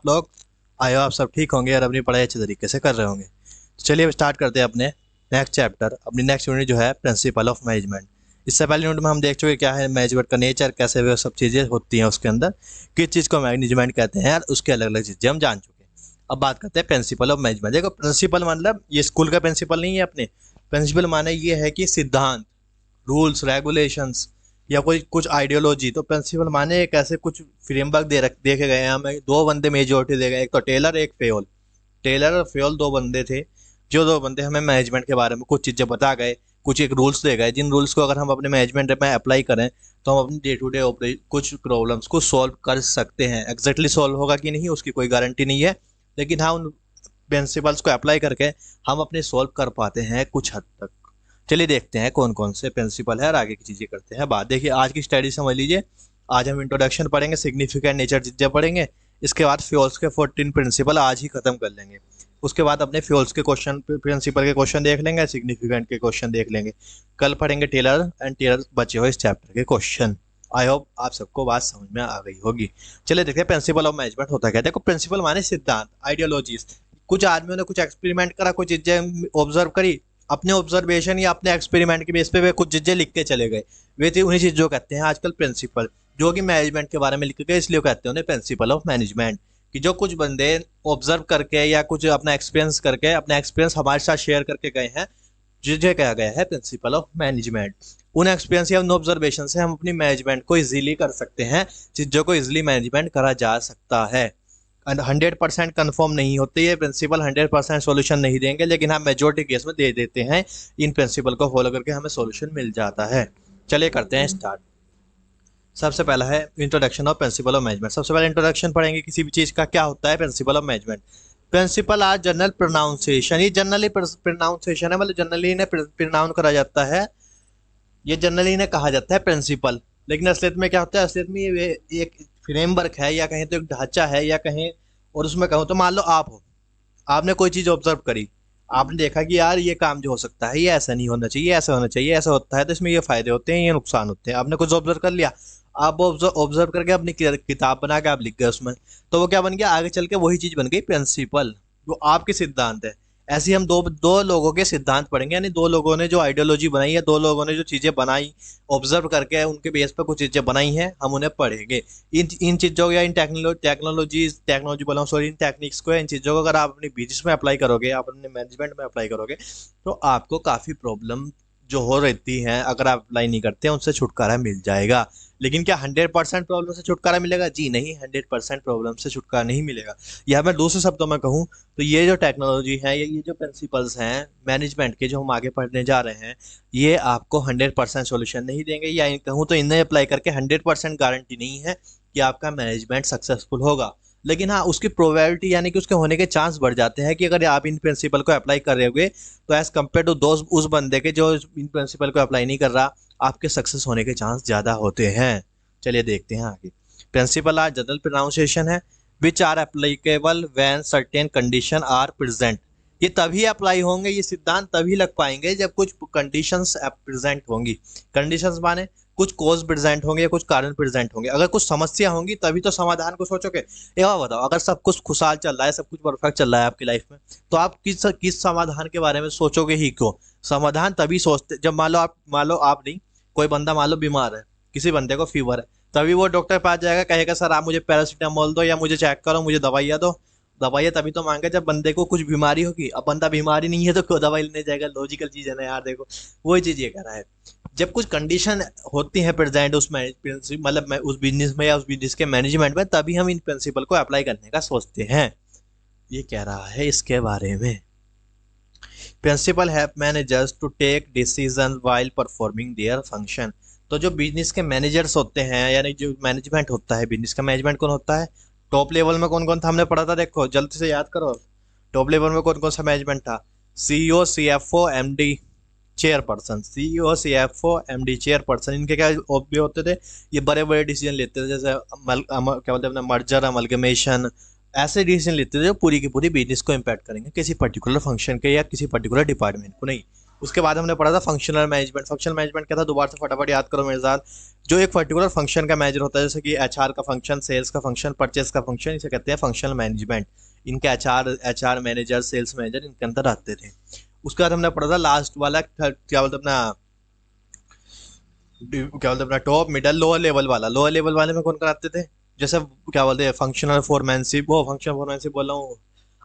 आप लोग? आयो आप सब ठीक होंगे और अपनी पढ़ाई अच्छे तरीके से कर रहे होंगे। तो चलिए अब स्टार्ट करते हैं अपने नेक्स्ट चैप्टर। अपनी नेक्स्ट यूनिट जो है प्रिंसिपल ऑफ मैनेजमेंट। इससे पहले यूनिट में हम देख चुके क्या है मैनेजमेंट का नेचर, कैसे वो सब चीज़ें होती हैं उसके अंदर, किस चीज़ को मैनेजमेंट कहते हैं और उसके अलग अलग चीज़ें हम जान चुके हैं। अब बात करते हैं प्रिंसिपल ऑफ मैनेजमेंट। देखो प्रिंसिपल मतलब ये स्कूल का प्रिंसिपल नहीं है अपने। प्रिंसिपल माने ये है कि सिद्धांत, रूल्स रेगुलेशंस या कोई कुछ आइडियोलॉजी। तो प्रिंसिपल माने एक ऐसे कुछ फ्रेमवर्क देखे गए हैं हमें। दो बंदे मेजोरिटी दे गए, एक तो टेलर एक फेयोल। टेलर और फेयोल दो बंदे थे, जो दो बंदे हमें मैनेजमेंट के बारे में कुछ चीज़ें बता गए, कुछ एक रूल्स दे गए, जिन रूल्स को अगर हम अपने मैनेजमेंट में अप्लाई करें तो हम अपनी डे टू डे कुछ प्रॉब्लम्स को सॉल्व कर सकते हैं। एग्जैक्टली सॉल्व होगा कि नहीं उसकी कोई गारंटी नहीं है, लेकिन हाँ उन प्रिंसिपल्स को अप्लाई करके हम अपने सॉल्व कर पाते हैं कुछ हद तक। चलिए देखते हैं कौन कौन से प्रिंसिपल है और आगे की चीज़ें करते हैं बात। देखिए आज की स्टडी समझ लीजिए। आज हम इंट्रोडक्शन पढ़ेंगे, सिग्निफिकेंट नेचर चीज़ें पढ़ेंगे। इसके बाद फ्यूल्स के 14 प्रिंसिपल आज ही खत्म कर लेंगे। उसके बाद अपने फ्यूल्स के क्वेश्चन, प्रिंसिपल के क्वेश्चन देख लेंगे, सिग्निफिकेंट के क्वेश्चन देख लेंगे। कल पढ़ेंगे टेलर एंड टेलर बचे हुए इस चैप्टर के क्वेश्चन। आई होप आप सबको बात समझ में आ गई होगी। चलिए देखते हैं प्रिंसिपल ऑफ मैनेजमेंट होता क्या है। देखो प्रिंसिपल माने सिद्धांत, आइडियोलॉजीज। कुछ आदमियों ने कुछ एक्सपेरिमेंट करा, कुछ चीजें ऑब्जर्व करी, अपने ऑब्जर्वेशन या अपने एक्सपेरिमेंट के बेस पे वे कुछ चीजें लिख के चले गए। वे थे उन्हीं चीजों कहते हैं आजकल प्रिंसिपल, जो कि मैनेजमेंट के बारे में लिखे गए, इसलिए कहते हैं उन्हें प्रिंसिपल ऑफ मैनेजमेंट। कि जो कुछ बंदे ऑब्जर्व करके या कुछ अपना एक्सपीरियंस करके अपना एक्सपीरियंस हमारे साथ शेयर करके गए हैं, जिसे कहा गया है प्रिंसिपल ऑफ मैनेजमेंट। उन एक्सपीरियंस या उन ऑब्जर्वेशन से हम अपनी मैनेजमेंट को इजीली कर सकते हैं, चीज़ों को इजीली मैनेजमेंट करा जा सकता है। 100% कन्फर्म नहीं होते ये प्रिंसिपल, 100% सॉल्यूशन नहीं देंगे, लेकिन हम मेजोरिटी केस में दे देते हैं। इन प्रिंसिपल को फॉलो करके हमें सॉल्यूशन मिल जाता है। चलिए करते हैं स्टार्ट। सबसे पहला है introduction of principal of management. सबसे पहले इंट्रोडक्शन पढ़ेंगे किसी भी चीज़ का, क्या होता है principle of management. Principle are general pronunciation. ये जनरली प्रोनाउंसिएशन है, मतलब जनरली इन्हें प्रोनाउंस करा जाता है, ये जनरली इन्हें कहा जाता है प्रिंसिपल। लेकिन असलियत में क्या होता है, असलियत में ये एक फ्रेमवर्क है, या कहें तो एक ढांचा है, या कहें और उसमें कहूँ तो मान लो आप हो, आपने कोई चीज़ ऑब्जर्व करी, आपने देखा कि यार ये काम जो हो सकता है ये ऐसा नहीं होना चाहिए, ऐसा होना चाहिए, ऐसा होता है तो इसमें ये फायदे होते हैं, ये नुकसान होते हैं। आपने कुछ ऑब्जर्व कर लिया, आप ऑब्जर्व करके अपनी किताब बना के आप लिख गए उसमें, तो वो क्या बन गया, आगे चल के वही चीज़ बन गई प्रिंसिपल, जो आपके सिद्धांत है। ऐसे ही हम दो दो लोगों के सिद्धांत पढ़ेंगे, यानी दो लोगों ने जो आइडियोलॉजी बनाई है, दो लोगों ने जो चीज़ें बनाई, ऑब्जर्व करके उनके बेस पर कुछ चीज़ें बनाई हैं, हम उन्हें पढ़ेंगे। इन चीज़ों या इन टेक्नोलॉजी बोला सॉरी, इन टेक्निक्स को, इन चीज़ों को अगर आप अपनी बिजनेस में अप्लाई करोगे, आप अपने मैनेजमेंट में अप्लाई करोगे, तो आपको काफ़ी प्रॉब्लम जो हो रहती हैं, अगर आप अप्लाई नहीं करते हैं उनसे छुटकारा मिल जाएगा। लेकिन क्या 100% प्रॉब्लम से छुटकारा मिलेगा? जी नहीं, 100% प्रॉब्लम से छुटकारा नहीं मिलेगा। यह मैं दूसरे शब्दों में कहूँ तो ये जो टेक्नोलॉजी है, ये जो प्रिंसिपल्स हैं मैनेजमेंट के जो हम आगे पढ़ने जा रहे हैं, ये आपको 100% सॉल्यूशन नहीं देंगे, या कहूँ तो इन्हें अप्लाई करके 100% गारंटी नहीं है कि आपका मैनेजमेंट सक्सेसफुल होगा। लेकिन हाँ उसकी प्रोबेबिलिटी यानी कि उसके होने के चांस बढ़ जाते हैं कि अगर आप इन प्रिंसिपल को अप्लाई कर रहे होगे तो एज कम्पेयर टू दोस्त उस बंदे के जो इन प्रिंसिपल को अप्लाई नहीं कर रहा, आपके सक्सेस होने के चांस ज़्यादा होते हैं। चलिए देखते हैं आगे। प्रिंसिपल आर जनरल प्रोनाउंसिएशन है, which are applicable when certain condition are present. ये तभी अप्लाई होंगे, ये सिद्धांत तभी लग पाएंगे जब कुछ कंडीशंस प्रेजेंट होंगी। कंडीशंस माने कुछ कोज प्रेजेंट होंगे या कुछ कारण प्रेजेंट होंगे। अगर कुछ समस्या होंगी तभी तो समाधान को सोचोगे। ये बात बताओ, अगर सब कुछ खुशहाल चल रहा है, सब कुछ परफेक्ट चल रहा है आपकी लाइफ में, तो आप किस समाधान के बारे में सोचोगे ही क्यों? समाधान तभी सोचते जब मान लो आप नहीं, कोई बंदा मान लो बीमार है, किसी बंदे को फीवर है, तभी वो डॉक्टर पास जाएगा, कहेगा सर आप मुझे पैरासीटामोल दो या मुझे चेक करो, मुझे दवाइयाँ दो। दवाइयाँ तभी तो मांगे जब बंदे को कुछ बीमारी होगी। अब बंदा बीमारी नहीं है तो क्यों दवाई लेने जाएगा? लॉजिकल चीज़ है ना यार। देखो वही चीज़ ये कह रहा है, जब कुछ कंडीशन होती है प्रेजेंट उसमें, मतलब मैं उस बिजनेस में या उस बिजनेस के मैनेजमेंट में, तभी हम इन प्रिंसिपल को अप्लाई करने का सोचते हैं। ये कह रहा है इसके बारे में। Principle help managers to take decision while performing their function. तो जो बिजनेस के मैनेजर्स होते हैं, यानी जो मैनेजमेंट होता है, बिजनेस का मैनेजमेंट कौन होता है? टॉप लेवल में कौन कौन था हमने पढ़ा था, देखो जल्दी से याद करो। टॉप लेवल में कौन कौन सा मैनेजमेंट था? CEO, CFO, MD, chairperson. CEO, CFO, MD, chairperson, इनके क्या भी होते थे? ये बड़े बड़े डिसीजन लेते थे, जैसे क्या बोलते हैं अपना मर्जर, अमलगमेशन, ऐसे डिसीजन लेते थे जो पूरी की पूरी बिजनेस को इम्पैक्ट करेंगे, किसी पर्टिकुलर फंक्शन के या किसी पर्टिकुलर डिपार्टमेंट को नहीं। उसके बाद हमने पढ़ा था फंक्शनल मैनेजमेंट। फंक्शनल मैनेजमेंट क्या था, दोबारा से फटाफट याद करो मेरे साथ। जो एक पर्टिकुलर फंक्शन का मैनेजर होता है, जैसे कि एचआर का फंक्शन, सेल्स का फंक्शन, परचेस का फंक्शन, इसे कहते हैं फंक्शनल मैनेजमेंट। इनके एचआर मैनेजर, सेल्स मैनेजर इनके अंदर आते थे। उसके बाद हमने पढ़ा था लास्ट वाला क्या बोलते अपना, क्या बोलते अपना टॉप मिडल लोअर लेवल वाला। लोअर लेवल वाले में कौन कराते थे, जैसे क्या बोलते हैं फंक्शनल फोरमैनशिप, वो फंक्शनल फोरमैनशिप बोल रहा हूँ,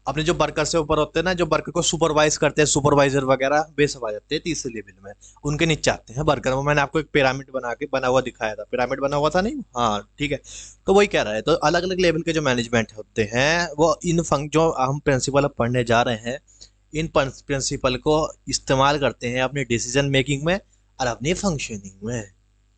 अपने जो वर्कर से ऊपर होते हैं ना, जो वर्कर को सुपरवाइज करते हैं, सुपरवाइजर वगैरह बेस आ जाते हैं तीसरे लेवल में, उनके नीचे आते हैं वर्कर। वो मैंने आपको एक पिरामिड बना हुआ दिखाया था, पिरामिड बना हुआ था नहीं, हाँ ठीक है। तो वही कह रहा है, तो अलग अलग लेवल के जो मैनेजमेंट होते हैं वो इन जो हम प्रिंसिपल अब पढ़ने जा रहे हैं, इन प्रिंसिपल को इस्तेमाल करते हैं अपनी डिसीजन मेकिंग में और अपनी फंक्शनिंग में।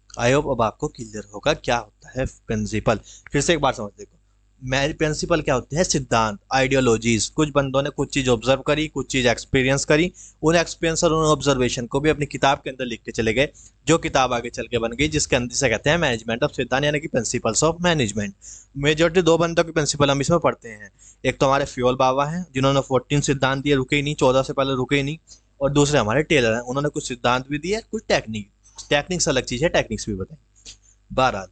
आई होप अब आपको क्लियर होगा क्या होता है प्रिंसिपल। फिर से एक बार समझ देखो, मैरिज प्रिंसिपल क्या होते हैं, सिद्धांत, आइडियोलॉजीज। कुछ बंदों ने कुछ चीज ऑब्जर्व करी, कुछ चीज एक्सपीरियंस करी, उन एक्सपीरियंस और उन ऑब्जर्वेशन को भी अपनी किताब के अंदर लिख के चले गए, जो किताब आगे चल के बन गई, जिसके अंदर से कहते हैं मैनेजमेंट ऑफ सिद्धांत, यानी कि प्रिंसिपल्स ऑफ मैनेजमेंट। मेजोरिटी दो बंदों के प्रिंसिपल हम इसमें पढ़ते हैं। एक तो हमारे फ्योल बाबा हैं, जिन्होंने 14 सिद्धांत दिए, रुके ही नहीं, 14 से पहले रुके ही नहीं। और दूसरे हमारे टेलर हैं, उन्होंने कुछ सिद्धांत भी दिए, कुछ टेक्निक्स अलग चीज है, टेक्निक्स भी बताएं। बहरहाल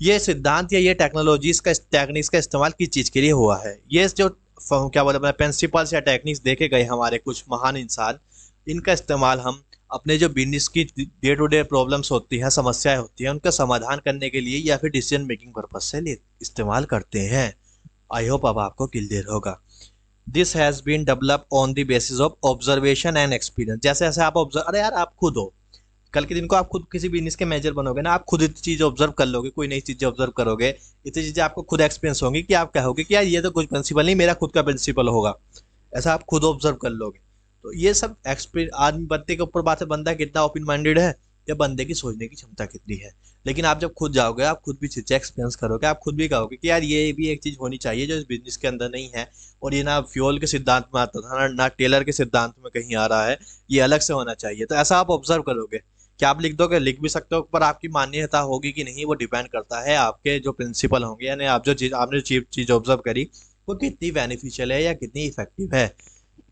ये सिद्धांत या ये टेक्नोलॉजीज का टेक्निक्स का इस्तेमाल किस चीज के लिए हुआ है, ये जो क्या बोलते हैं प्रिंसिपल्स या टेक्निक्स देखे गए हमारे कुछ महान इंसान, इनका इस्तेमाल हम अपने जो बिजनेस की डे टू डे प्रॉब्लम्स होती हैं, समस्याएं होती हैं, उनका समाधान करने के लिए या फिर डिसीजन मेकिंग पर्पज से इस्तेमाल करते हैं। आई होप अब आपको क्लियर होगा। This has been develop on the basis of observation and experience. जैसे जैसे आप ऑब्जर्व, अरे यार आप खुद हो, कल के दिन को आप खुद किसी बिजनेस के मैनेजर बनोगे ना, आप खुद इतनी चीज ऑब्जर्व कर लोगे, कोई नई चीजें ऑब्जर्व करोगे, इतनी चीजें आपको खुद एक्सपीरियंस होंगी कि आप कहोगे कि यार ये तो कुछ प्रिंसिपल नहीं, मेरा खुद का प्रिंसिपल होगा। ऐसा आप खुद ऑब्जर्व कर लोगे। तो ये सब एक्सपीरियंस आदमी बंदे के ऊपर बात है, बंदा कितना ओपन माइंडेड है या बंदे की सोचने की क्षमता कितनी है। लेकिन आप जब खुद जाओगे, आप खुद भी चीजें एक्सपीरियंस करोगे, आप खुद भी कहोगे कि यार ये भी एक चीज होनी चाहिए जो इस बिजनेस के अंदर नहीं है, और ये ना फ्यूल के सिद्धांत में आता था ना टेलर के सिद्धांत में कहीं आ रहा है, ये अलग से होना चाहिए। तो ऐसा आप ऑब्जर्व करोगे। क्या आप लिख दोगे, लिख भी सकते हो, पर आपकी मान्यता होगी कि नहीं वो डिपेंड करता है आपके जो प्रिंसिपल होंगे, यानी आप जो चीज आपने चीज ऑब्जर्व करी वो कितनी बेनिफिशियल है या कितनी इफेक्टिव है।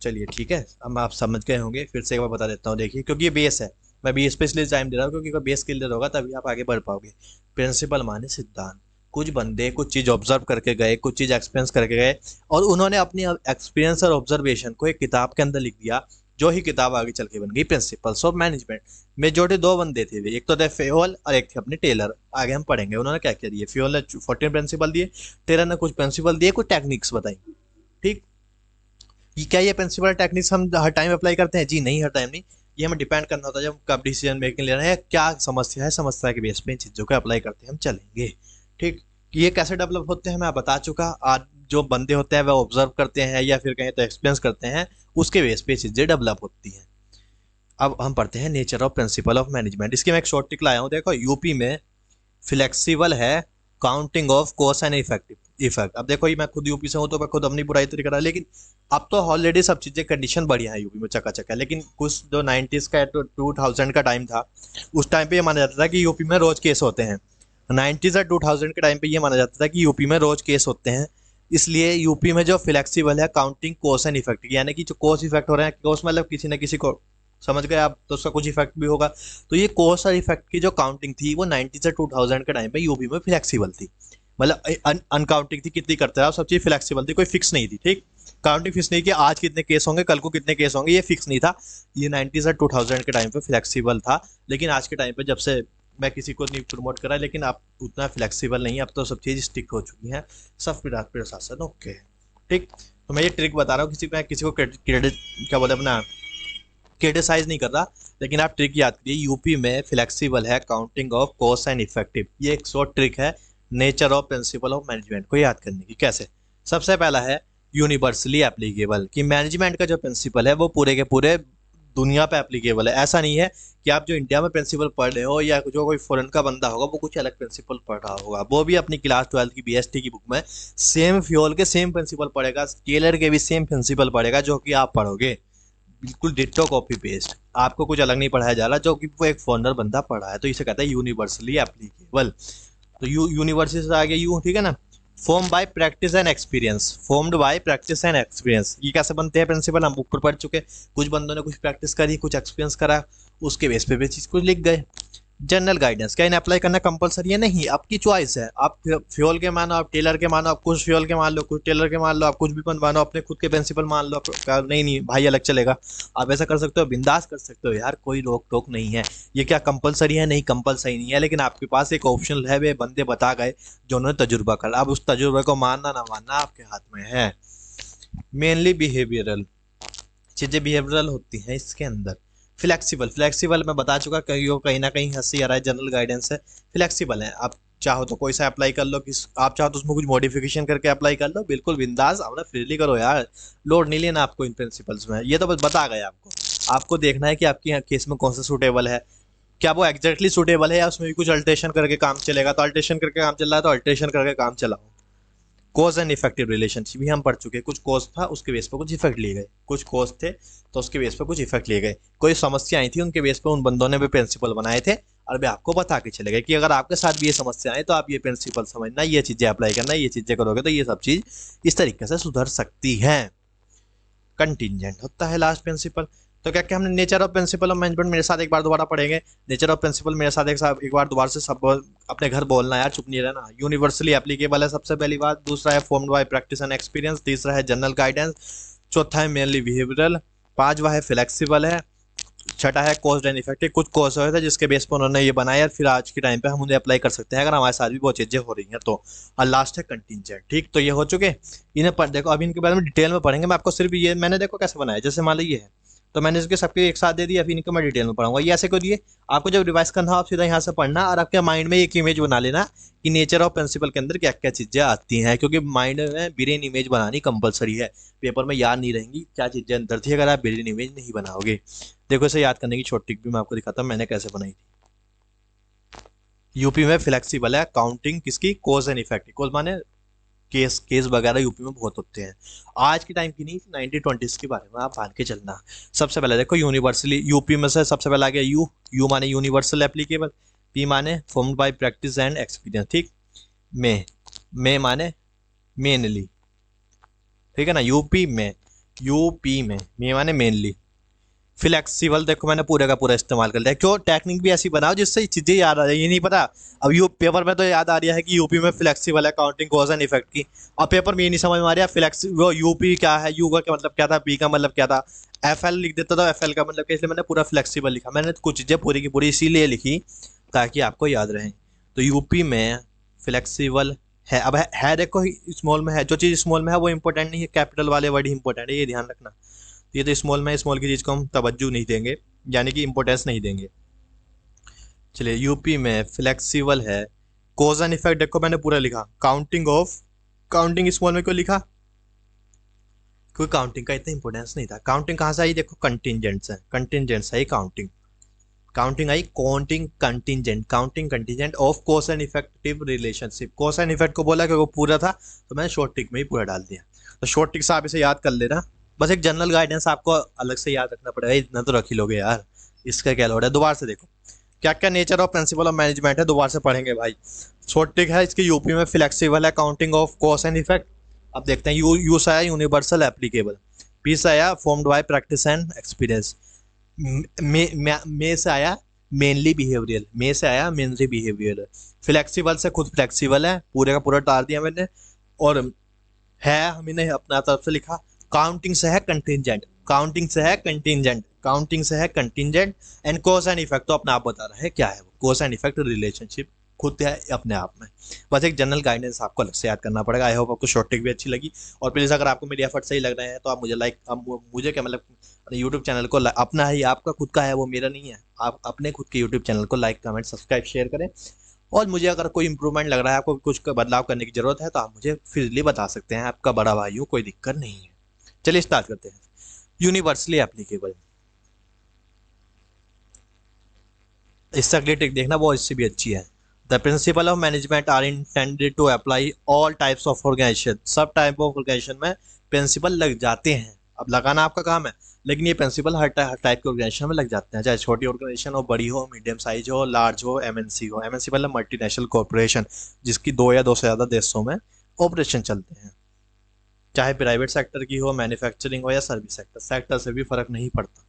चलिए ठीक है, अब आप समझ गए होंगे। फिर से एक बार बता देता हूँ, देखिए क्योंकि ये बेस है, मैं बेस पे इसलिए टाइम दे रहा हूँ क्योंकि बेस क्लियर होगा तभी आप आगे बढ़ पाओगे। प्रिंसिपल माने सिद्धांत। कुछ बंदे कुछ चीज ऑब्जर्व करके गए, कुछ चीज एक्सपीरियंस करके गए, और उन्होंने अपनी एक्सपीरियंस और ऑब्जर्वेशन को एक किताब के अंदर लिख दिया, जो ही किताब आगे चल के बन गई प्रिंसिपल्स ऑफ मैनेजमेंट। मेजोरिटी दो बंदे थे, एक तो थे फेयोल और एक थे अपने टेलर। आगे हम पढ़ेंगे उन्होंने क्या क्या दिए। फेयोल ने 14 प्रिंसिपल दिए, टेलर ने कुछ प्रिंसिपल दिए, कुछ टेक्निक्स बताई। ठीक, ये क्या ये प्रिंसिपल टेक्निक्स हम हर टाइम अप्लाई करते हैं? जी नहीं, हर टाइम नहीं। ये हमें डिपेंड करना होता है जब कब डिसीजन मेकिंग ले रहे हैं, क्या समस्या है, समस्या के बेस पे इन चीज़ों को अप्लाई करते हैं हम चलेंगे। ठीक, ये कैसे डेवलप होते हैं मैं बता चुका। आज जो बंदे होते हैं वह ऑब्जर्व करते हैं या फिर कहें तो एक्सपीरियंस करते हैं, उसके बेस पे चीज़ें डेवलप होती हैं। अब हम पढ़ते हैं nature of principal of management. इसकी मैं एक शॉर्ट टिक लाया हूँ, देखो यूपी में फ्लेक्सिबल है counting of cost and effective effect. अब देखो ये मैं खुद यूपी से हूँ तो मैं खुद अपनी बुराई तो नहीं कर रहा, लेकिन अब तो ऑलरेडी सब चीज़ें कंडीशन बढ़िया है यूपी में, चकाचक है। लेकिन कुछ जो 90s का 2000 का टाइम था, उस टाइम पे ये माना जाता था कि यूपी में रोज केस होते हैं। 90s और 2000 के टाइम पे ये माना जाता था कि यूपी में रोज केस होते हैं। इसलिए यूपी में जो फ्लेक्सिबल है काउंटिंग कॉस्ट एंड इफेक्ट, यानी कि जो कॉस्ट इफेक्ट हो रहे हैं, कॉस्ट मतलब किसी न किसी को समझ गए आप, तो उसका कुछ इफेक्ट भी होगा। तो ये कॉस्ट और इफेक्ट की जो काउंटिंग थी वो 90 से 2000 के टाइम पे यूपी में फ्लेक्सिबल थी। मतलब अनकाउंटिंग थी, कितनी करते रहो, सब चीज फ्लेक्सिबल थी, कोई फिक्स नहीं थी। ठीक, काउंटिंग फिक्स नहीं कि आज कितने केस होंगे, कल को कितने केस होंगे, ये फिक्स नहीं था। ये 90 से 2000 के टाइम पे फ्लेक्सिबल था। लेकिन आज के टाइम पे, जब से मैं किसी को नहीं प्रमोट करा, लेकिन आप उतना फ्लेक्सिबल नहीं है, अब तो सब चीज़ स्टिक हो चुकी हैं, सब प्रशासन ओके है। ठीक, तो मैं ये ट्रिक बता रहा हूँ, किसी को क्रेडिट क्या बोले अपना क्रिटिसाइज नहीं कर रहा, लेकिन आप ट्रिक याद करिए। यूपी में फ्लेक्सिबल है counting of cost and effective, ये एक शॉर्ट ट्रिक है nature of principal of management को याद करने की। कैसे? सबसे पहला है यूनिवर्सली एप्लीकेबल, कि मैनेजमेंट का जो प्रिंसिपल है वो पूरे के पूरे दुनिया पे एप्लीकेबल है। ऐसा नहीं है कि आप जो इंडिया में प्रिंसिपल पढ़ रहे हो या जो कोई फॉरेन का बंदा होगा वो कुछ अलग प्रिंसिपल पढ़ रहा होगा, वो भी अपनी क्लास 12 की बीएसटी की बुक में सेम फ्यूल के सेम प्रिंसिपल पढ़ेगा, टेलर के भी सेम प्रिंसिपल पढ़ेगा जो कि आप पढ़ोगे, बिल्कुल डिट्टो कॉपी पेस्ट। आपको कुछ अलग नहीं पढ़ाया जा रहा जो कि वो एक फॉरनर बंदा पढ़ा है। तो इसे कहता है यूनिवर्सली एप्लीकेबल। तो यूनिवर्सली से आगे यू, ठीक है ना। Form by practice and experience, formed by practice and experience. ये कैसे बनते हैं प्रिंसिपल, हम ऊपर पढ़ चुके, कुछ बंदों ने कुछ प्रैक्टिस करी, कुछ एक्सपीरियंस करा, उसके बेस पे भी चीज कुछ लिख गए। जनरल गाइडेंस, क्या इन्हें अप्लाई करना कंपलसरी है? नहीं, आपकी चॉइस है। आप फ्यूल के मानो, आप टेलर के मानो, आप कुछ फ्यूल के मान लो, कुछ टेलर के मान लो, आप कुछ भी मानो, अपने खुद के प्रिंसिपल मान लो। नहीं नहीं भाई, अलग चलेगा। आप ऐसा कर सकते हो, बिंदास कर सकते हो यार, कोई रोक टोक नहीं है। ये क्या कंपलसरी है? नहीं कंपलसरी नहीं है, लेकिन आपके पास एक ऑप्शन है, वे बंदे बता गए जो उन्होंने तजुर्बा करा। अब उस तजुर्बे को मानना ना मानना आपके हाथ में है। मेनली बिहेवियरल चीजें बिहेवियरल होती हैं इसके अंदर। फ्लेक्सिबल, फ्लेक्सिबल मैं बता चुका, कहीं ना कहीं हंसी आ रहा है, जनरल गाइडेंस है, फ्लेक्सिबल है। आप चाहो तो कोई सा अप्लाई कर लो, किस आप चाहो तो उसमें कुछ मॉडिफिकेशन करके अप्लाई कर लो, बिल्कुल बिंदास अपना फ्रीली करो यार, लोड नहीं लेना आपको इन प्रिंसिपल्स में। ये तो बस बता गए आपको, आपको देखना है कि आपकी केस में कौन सा सूटेबल है, क्या वो एग्जैक्टली सूटेबल है, या उसमें भी कुछ अल्टेशन करके काम चलेगा। तो अल्टेशन करके काम चल रहा है तो अल्टेशन करके काम चलाओ। कॉज एंड इफेक्टिव रिलेशनशिप भी हम पढ़ चुके हैं। कुछ कॉज था, उसके बेस पर कुछ इफेक्ट लिए गए, कुछ कॉज थे तो उसके बेस पर कुछ इफेक्ट लिए गए। कोई समस्या आई थी, उनके बेस पर उन बंदों ने भी प्रिंसिपल बनाए थे, और वे आपको बता के चले गए कि अगर आपके साथ भी ये समस्या आए तो आप ये प्रिंसिपल समझना, ये चीजें अप्लाई करना, ये चीजें करोगे तो ये सब चीज इस तरीके से सुधर सकती है। कंटिजेंट होता है लास्ट प्रिंसिपल। तो क्या क्या हमने nature of principal of management मेरे साथ एक बार दोबारा पढ़ेंगे। नेचर ऑफ प्रिंसिपल मेरे साथ एक बार दोबारा से सब अपने घर बोलना यार, चुप नहीं रहना। यूनिवर्सली एप्लीकेबल है सबसे पहली बात, दूसरा है formed by practice and experience, तीसरा है जनरल गाइडेंस, चौथा है मेनली बिहेवियरल, पांचवा है फ्लेक्सिबल है, छठा है कॉज एंड इफेक्टिव। कुछ कॉज हुए थे जिसके बेस पर उन्होंने ये बनाया, फिर आज के टाइम पे हम उन्हें अप्लाई कर सकते हैं अगर हमारे साथ भी बहुत चीजें हो रही हैं तो। और लास्ट है कंटिजेंट। ठीक, तो ये हो चुके, इन्हें पढ़ देखो, अभी इनके बारे में डिटेल में पढ़ेंगे। मैं आपको सिर्फ ये मैंने देखो कैसे बनाया, जैसे मान लो ये है तो मैंने इसके सबके एक साथ दे दिया, अभी इनको मैं डिटेल में पढ़ाऊंगा। ये ऐसे क्यों दिए, आपको जब रिवाइज करना हो आप सीधा यहाँ से पढ़ना और आपके माइंड में एक इमेज बना लेना कि नेचर ऑफ प्रिंसिपल के अंदर क्या क्या चीजें आती हैं, क्योंकि माइंड में ब्रेन इमेज बनानी कंपलसरी है। पेपर में याद नहीं रहेंगी क्या चीजें अंदर थी अगर आप ब्रेन इमेज नहीं बनाओगे। देखो, इसे याद करने की शॉर्ट ट्रिक भी मैं आपको दिखाता हूँ मैंने कैसे बनाई थी। यूपी में फ्लेक्सिबल है काउंटिंग किसकी, कॉज एंड इफेक्ट। कॉज माने केस केस वगैरह यूपी में बहुत होते हैं, आज के टाइम की नहीं, 1920s के बारे में आप मान के चलना। सबसे पहले देखो यूनिवर्सली, यूपी में से सबसे पहले आ गया यू। यू माने यूनिवर्सल एप्लीकेबल, पी माने formed by practice and experience. ठीक, मे माने मेनली, ठीक है ना, यूपी में, मे माने मेनली। फ्लेक्सिबल देखो मैंने पूरे का पूरा इस्तेमाल कर लिया, क्यों, टेक्निक भी ऐसी बनाओ जिससे चीजें याद आ जाए। ये नहीं पता अब यू पेपर में तो याद आ रहा है कि यूपी में फ्लेक्सिबल है काउंटिंग कॉज एंड इफेक्ट की, और पेपर में ये नहीं समझ में आ रहा फ्लेक्स वो यूपी क्या है, यू का क्या मतलब क्या था, पी का मतलब क्या था। एफ एल लिख देता था, एफ एल का मतलब क्या, इसलिए मैंने पूरा फ्लेक्सिबल लिखा। मैंने कुछ चीजें पूरी की पूरी इसीलिए लिखी ताकि आपको याद रहे। तो यूपी में फ्लेक्सिबल है। अब है देखो स्मॉल में है, जो चीज़ स्मॉल में है वो इंपॉर्टेंट नहीं है, कैपिटल वाले वर्ड ही इंपॉर्टेंट है, ये ध्यान रखना। ये तो स्मॉल में, स्मॉल की चीज़ को हम तवज्जो नहीं देंगे, यानी कि इंपॉर्टेंस नहीं देंगे। चलिए, यूपी में फ्लेक्सिबल है, कॉज एंड इफेक्ट देखो मैंने पूरा लिखा। काउंटिंग स्मॉल में क्यों लिखा, क्योंकि काउंटिंग का इतना इंपॉर्टेंस नहीं था। काउंटिंग कहाँ से आई, देखो कंटिजेंट से, आई काउंटिंग आई, contingent of cause and effective relationship. Cause and effect को बोला कि वो पूरा था तो मैंने शॉर्ट ट्रिक में ही पूरा डाल दिया। तो शॉर्ट ट्रिक से आप इसे याद कर लेना। बस एक जनरल गाइडेंस आपको अलग से याद रखना पड़ेगा, इतना तो रख ही लोगे यार, इसका क्या लोड है। दोबारा से देखो क्या क्या nature of principal of management है, दोबारा से पढ़ेंगे भाई। शॉर्ट ट्रिक है इसकी, यूपी में फ्लेक्सिबल है counting of cause and effect. अब देखते हैं, यू से आया यूनिवर्सल एप्लीकेबल, पी से आया formed by practice and experience, मे से आया मेनली बिहेवियरल, फ्लेक्सिबल से खुद फ्लेक्सिबल है, पूरे का पूरा डाल दिया मैंने। और है हमने अपना तरफ से लिखा, काउंटिंग से है contingent, and cause and effect तो अपने आप बता रहा है क्या है वो, कॉज एंड इफेक्ट रिलेशनशिप खुद है अपने आप में। बस एक जनरल गाइडेंस आपको अलग से याद करना पड़ेगा। आई होप आपको शॉर्ट ट्रिक भी अच्छी लगी, और प्लीज़ अगर आपको मेरी एफर्ट सही लग रहे हैं तो आप मुझे मुझे क्या मतलब यूट्यूब चैनल को अपना ही, आपका खुद का है वो मेरा नहीं है, आप अपने खुद के यूट्यूब चैनल को लाइक कमेंट सब्सक्राइब शेयर करें। और मुझे अगर कोई इंप्रूवमेंट लग रहा है, आपको कुछ बदलाव करने की जरूरत है तो आप मुझे फ्रीली बता सकते हैं, आपका बड़ा भाई हूँ, कोई दिक्कत नहीं है। चलिए स्टार्ट करते हैं। यूनिवर्सली एप्लीकेबल, इससे अगली ट्रिक देखना, वो इससे भी अच्छी है। The principle of management are intended to apply all types of organisation. सब टाइप ऑफ ऑर्गेनाइजेशन में प्रिंसिपल लग जाते हैं, अब लगाना आपका काम है, लेकिन ये प्रिंसिपल हर टाइप के ऑर्गेनाइजेशन में लग जाते हैं, चाहे छोटी ऑर्गेनाइजेशन हो, बड़ी हो, मीडियम साइज हो, लार्ज हो, एमएनसी हो। एमएनसी मतलब मल्टीनेशनल कॉर्पोरेशन, जिसकी 2 या 2 से ज़्यादा देशों में ऑपरेशन चलते हैं, चाहे प्राइवेट सेक्टर की हो, मैन्युफैक्चरिंग हो या सर्विस सेक्टर से भी फर्क नहीं पड़ता।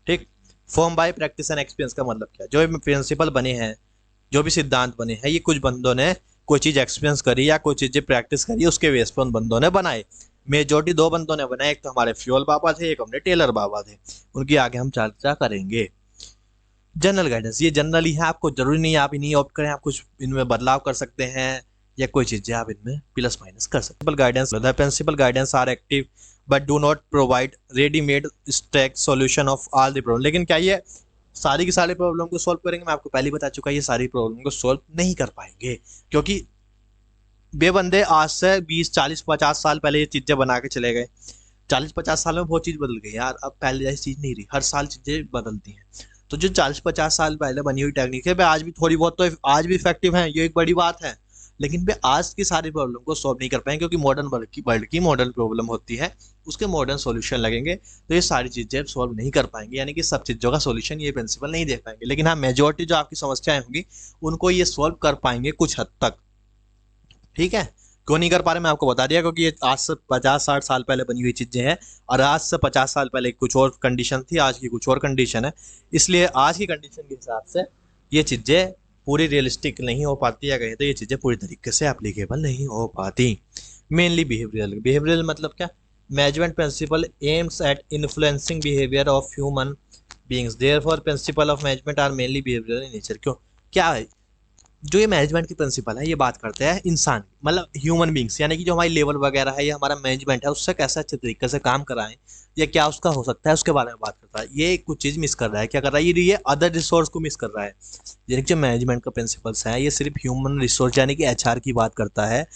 ठीक। Form by practice and experience का मतलब क्या है? जो प्रिंसिपल बने हैं, जो भी सिद्धांत बने हैं, ये कुछ बंदों ने कोई चीज़ एक्सपीरियंस करी या कोई चीज़ें प्रैक्टिस करी, उसके बेस पर उन बंदों ने बनाए। मेजोरिटी दो बंदों ने बनाए, एक तो हमारे फ्यूल बाबा थे, एक हमने टेलर बाबा थे। उनकी आगे हम चर्चा करेंगे। जनरल गाइडेंस, ये जनरली है, आपको जरूरी नहीं है आप इन्हीं ऑप्ट करें, आप कुछ इनमें बदलाव कर सकते हैं या कोई चीज़ें आप इनमें प्लस माइनस कर सकते हैं। Guidance, the principle guidance are active but do not provide readymade stack solution of all the problem. लेकिन क्या ये सारी की सारी प्रॉब्लम को सॉल्व करेंगे? मैं आपको पहले ही बता चुका, ये सारी प्रॉब्लम को सॉल्व नहीं कर पाएंगे, क्योंकि वे बंदे आज से 20 40 50 साल पहले ये चीज़ें बना के चले गए। 40-50 साल में बहुत चीज़ बदल गई यार, अब पहले जैसी चीज़ नहीं रही, हर साल चीज़ें बदलती हैं। तो जो 40-50 साल पहले बनी हुई टेक्निक है, वे आज भी थोड़ी बहुत तो आज भी इफेक्टिव हैं, ये एक बड़ी बात है। लेकिन वे आज की सारी प्रॉब्लम को सॉल्व नहीं कर पाएंगे, क्योंकि मॉडर्न वर्ल्ड की मॉडर्न प्रॉब्लम होती है, उसके मॉडर्न सॉल्यूशन लगेंगे, तो ये सारी चीज़ें सॉल्व नहीं कर पाएंगे, यानी कि सब चीज़ों का सॉल्यूशन ये प्रिंसिपल नहीं दे पाएंगे। लेकिन हाँ, मेजोरिटी जो आपकी समस्याएं होंगी उनको ये सॉल्व कर पाएंगे कुछ हद तक। ठीक है। क्यों नहीं कर पा रहे मैं आपको बता दिया, क्योंकि ये आज से 50-60 साल पहले बनी हुई चीज़ें हैं, और आज से 50 साल पहले कुछ और कंडीशन थी, आज की कुछ और कंडीशन है। इसलिए आज की कंडीशन के हिसाब से ये चीज़ें पूरी रियलिस्टिक नहीं हो पाती, या कहें तो ये चीज़ें पूरी तरीके से एप्लीकेबल नहीं हो पाती। मेनली बिहेवियरल मतलब क्या? Management principle aims at influencing behaviour of human beings, therefore principle of management are mainly behavioural in nature. क्यों? क्या है जो ये मैनेजमेंट की प्रिंसिपल है, ये बात करते हैं इंसान मतलब ह्यूमन बींग्स, यानी कि जो हमारी लेवल वगैरह है या हमारा मैनेजमेंट है, उससे कैसे अच्छे तरीके से काम कराएं या क्या उसका हो सकता है, उसके बारे में बात करता है। ये कुछ चीज़ मिस कर रहा है। क्या कर रहा है ये अदर रिसोर्स को मिस कर रहा है। यानी कि जो मैनेजमेंट का प्रिंसिपल्स है, ये सिर्फ ह्यूमन रिसोर्स यानी कि एचआर की बात करता है।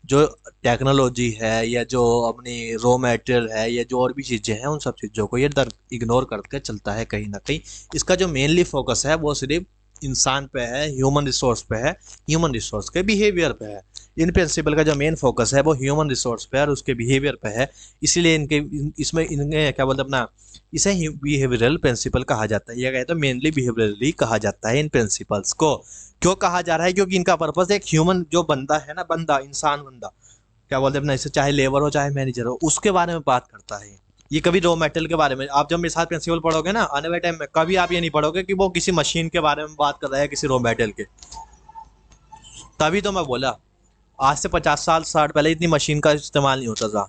जो टेक्नोलॉजी है या जो अपनी रॉ मटेरियल है या जो और भी चीज़ें हैं, उन सब चीज़ों को ये इग्नोर करके चलता है कहीं ना कहीं। इसका जो मेनली फोकस है वो सिर्फ इंसान पे है, ह्यूमन रिसोर्स पे है, ह्यूमन रिसोर्स के बिहेवियर पे है। इन प्रिंसिपल का जो मेन फोकस है वो ह्यूमन रिसोर्स पे है और उसके बिहेवियर पे है। इसीलिए इसमें इन्हें क्या बोलते अपना, इसे बिहेवियरल प्रिंसिपल कहा जाता है, या कहे तो मेनली बिहेवियरली कहा जाता है इन प्रिंसिपल्स को। क्यों कहा जा रहा है? क्योंकि इनका पर्पस एक ह्यूमन जो बंदा है ना, बंदा इंसान बंदा क्या बोलते हैं अपना, इसे चाहे लेबर हो चाहे मैनेजर हो, उसके बारे में बात करता है। ये कभी रॉ मेटेरियल के बारे में, आप जब मेरे साथ प्रिंसिपल पढ़ोगे ना आने वाले टाइम में, कभी आप ये नहीं पढ़ोगे कि वो किसी मशीन के बारे में बात कर रहा है, किसी रॉ मेटेरियल के। तभी तो मैं बोला आज से 50 साल 60 पहले इतनी मशीन का इस्तेमाल नहीं होता था।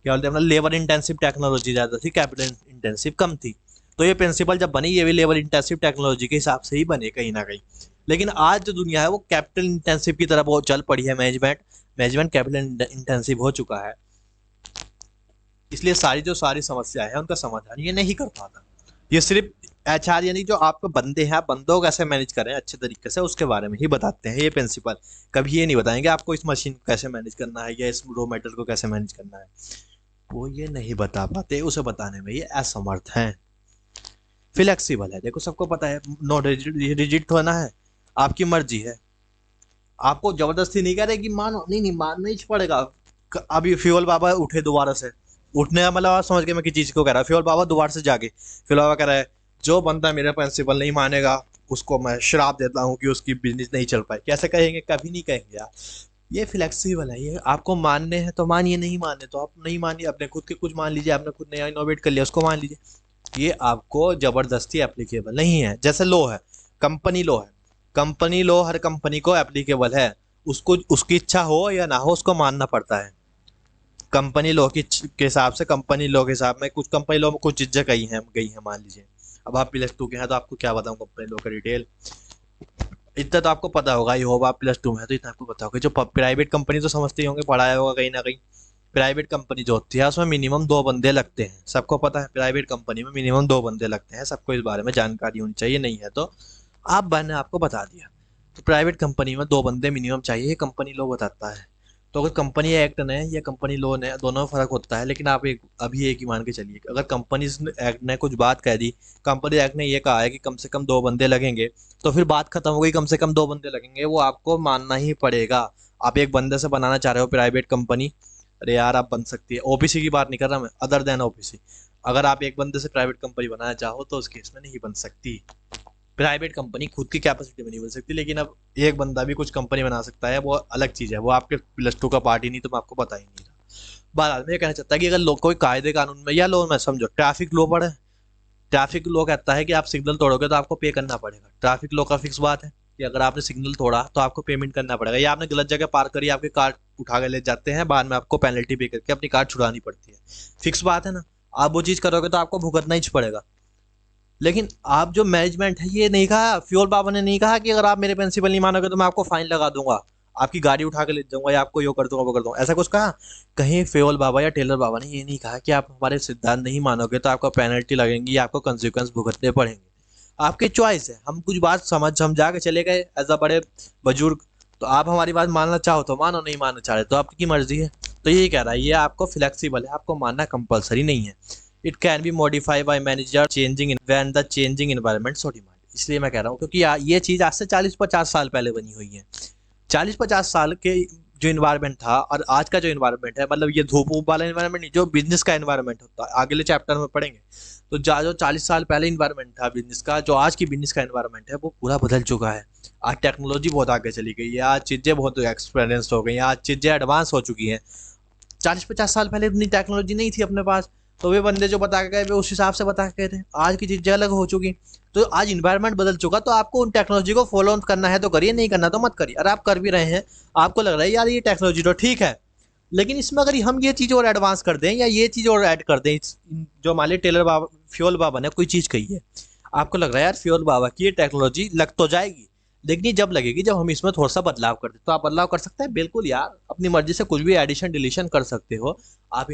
क्या बोलते हैं अपना, लेबर इंटेंसिव टेक्नोलॉजी ज़्यादा थी, कैपिटल इंटेंसिव कम थी। तो ये प्रिंसिपल जब बनी, ये भी लेबर इंटेंसिव टेक्नोलॉजी के हिसाब से ही बने कहीं ना कहीं। लेकिन आज जो दुनिया है वो कैपिटल इंटेंसिव की तरफ बहुत चल पड़ी है। मैनेजमेंट कैपिटल इंटेंसिव हो चुका है, इसलिए सारी समस्या है उनका समाधान ये नहीं कर पाता। ये सिर्फ एचआर यानी जो आपके बंदे हैं, आप बंदों को कैसे मैनेज करें अच्छे तरीके से, उसके बारे में ही बताते हैं ये प्रिंसिपल। कभी ये नहीं बताएंगे आपको इस मशीन को कैसे मैनेज करना है या इस रॉ मेटेरियल को कैसे मैनेज करना है, वो ये नहीं बता पाते। उसे बताने में ये असमर्थ हैं। फ्लेक्सिबल है, देखो सबको पता है, नो रिजिड होना है, आपकी मर्जी है, आपको जबरदस्ती नहीं करेगी मानो, नहीं मानना ही पड़ेगा। अभी फ्यूल बाबा उठे दोबारा से, उठने का मतलब आप समझ गए मैं किस चीज़ को कह रहा हूँ। फ्यूल बाबा दोबारा से जाके फ्यूल बाबा कह रहा है जो बंदा मेरा प्रिंसिपल नहीं मानेगा उसको मैं श्राप देता हूँ कि उसकी बिजनेस नहीं चल पाए। कैसे कहेंगे? कभी नहीं कहेंगे यार। ये फ्लेक्सिबल है, ये आपको मानने हैं तो मानिए, नहीं मानने तो आप नहीं मानिए, अपने खुद के कुछ मान लीजिए, आपने खुद नया इनोवेट कर लिया उसको मान लीजिए। ये आपको जबरदस्ती एप्लीकेबल नहीं है। जैसे लॉ है, कंपनी लॉ है, कंपनी लॉ हर कंपनी को एप्लीकेबल है, उसको उसकी इच्छा हो या ना हो उसको मानना पड़ता है। कंपनी लॉ के हिसाब से, कंपनी लॉ के हिसाब में कुछ कंपनी लॉ में कुछ चीज़ें गई हैं मान लीजिए। अब आप +2 के हैं तो आपको क्या बताऊँ कंपनी लॉ का डिटेल, इतना तो आपको पता होगा ही होगा, आप +2 में है तो इतना आपको पता होगा। जो प्राइवेट कंपनी तो समझते ही होंगे, पढ़ाया होगा कहीं ना कहीं। प्राइवेट कंपनी जो होती है उसमें मिनिमम 2 बंदे लगते हैं, सबको पता है प्राइवेट कंपनी में मिनिमम 2 बंदे लगते हैं, सबको इस बारे में जानकारी होनी चाहिए। नहीं है तो आप मैंने आपको बता दिया। तो प्राइवेट कंपनी में 2 बंदे मिनिमम चाहिए, ये कंपनी लॉ बताता है। तो अगर कंपनी एक्ट ने या कंपनी लॉ ने, दोनों में फ़र्क होता है, लेकिन आप अभी एक ही मान के चलिए, अगर कंपनी एक्ट ने कुछ बात कह दी, कंपनी एक्ट ने ये कहा है कि कम से कम 2 बंदे लगेंगे, तो फिर बात खत्म हो गई, कम से कम 2 बंदे लगेंगे, वो आपको मानना ही पड़ेगा। आप एक बंदे से बनाना चाह रहे हो प्राइवेट कंपनी, अरे यार आप बन सकती है, ओबीसी की बात नहीं कर रहा मैं, अदर देन ओबीसी। अगर आप एक बंदे से प्राइवेट कंपनी बनाना चाहो तो उस केस में नहीं बन सकती। प्राइवेट कंपनी खुद की कैपेसिटी में नहीं बन सकती, लेकिन अब एक बंदा भी कुछ कंपनी बना सकता है, वो अलग चीज़ है, वो आपके +2 का पार्ट ही नहीं, तो मैं आपको पता ही नहीं रहा। बहरहाल मैं ये कहना चाहता है कि अगर लोग कोई कायदे कानून में या लो, मैं समझो ट्रैफिक लॉ पढ़े, ट्रैफिक लॉ कहता है कि आप सिग्नल तोड़ोगे तो आपको पे करना पड़ेगा। ट्रैफिक लॉ का फिक्स बात है कि अगर आपने सिग्नल तोड़ा तो आपको पेमेंट करना पड़ेगा, या आपने गलत जगह पार्क करी, आपकी कार उठा के ले जाते हैं, बाद में आपको पेनल्टी पे करके अपनी कार छुड़ानी पड़ती है। फिक्स बात है ना, आप वो चीज़ करोगे तो आपको भुगतना ही पड़ेगा। लेकिन आप जो मैनेजमेंट है, ये नहीं कहा, फ्योल बाबा ने नहीं कहा कि अगर आप मेरे प्रिंसिपल नहीं मानोगे तो मैं आपको फाइन लगा दूंगा, आपकी गाड़ी उठा के ले जाऊंगा, या आपको यो कर दूंगा वो कर दूंगा, ऐसा कुछ कहा? कहीं फ्योल बाबा या टेलर बाबा ने ये नहीं कहा कि आप हमारे सिद्धांत नहीं मानोगे तो आपको पेनल्टी लगेंगी या आपको कंसिक्वेंस भुगतने पड़ेंगे। आपकी चॉइस है, हम कुछ बात समझा के चले गए एज अ बड़े बुजुर्ग, तो आप हमारी बात मानना चाहो तो मानो, नहीं मानना चाहे तो आपकी मर्जी है। तो यही कह रहा है, ये आपको फ्लेक्सिबल है, आपको मानना कंपलसरी नहीं है। It can be modify by manager changing in when the changing environment so demand. इसलिए मैं कह रहा हूँ, क्योंकि ये चीज़ आज से 40-50 साल पहले बनी हुई है। 40-50 साल के जो इन्वायरमेंट था और आज का जो इन्वायरमेंट है, मतलब ये धूप वूप वाला इन्वायरमेंट नहीं, जो बिजनेस का इन्वायरमेंट होता है, अगले चैप्टर में पढ़ेंगे। तो जो 40 साल पहले इन्वायरमेंट था बिजनेस का, जो आज की बिजनेस का इन्वायरमेंट है, वो पूरा बदल चुका है। आज टेक्नोलॉजी बहुत आगे चली गई है, आज चीज़ें बहुत एक्सपीरियंस हो गई हैं, आज चीज़ें एडवांस हो चुकी हैं। 40-50 साल पहले इतनी टेक्नोलॉजी नहीं थी अपने पास, तो वे बंदे जो बता के गए वे उस हिसाब से बता के गए थे। आज की चीज़ें अलग हो चुकी, तो आज इन्वायरमेंट बदल चुका, तो आपको उन टेक्नोलॉजी को फॉलो ऑन करना है तो करिए, नहीं करना तो मत करिए। और आप कर भी रहे हैं, आपको लग रहा है यार ये टेक्नोलॉजी तो ठीक है, लेकिन इसमें अगर हम ये चीज़ और एडवांस कर दें या ये चीज़ और ऐड कर दें, जो मान लीजिए टेलर बाबा, फ्योल बाबा ने कोई चीज़ कही है, आपको लग रहा है यार फ्योल बाबा की ये टेक्नोलॉजी लग तो जाएगी, लेकिन ये जब लगेगी जब हम इसमें थोड़ा सा बदलाव कर दें, तो आप बदलाव कर सकते हैं बिल्कुल यार, अपनी मर्जी से कुछ भी एडिशन डिलीशन कर सकते हो आप।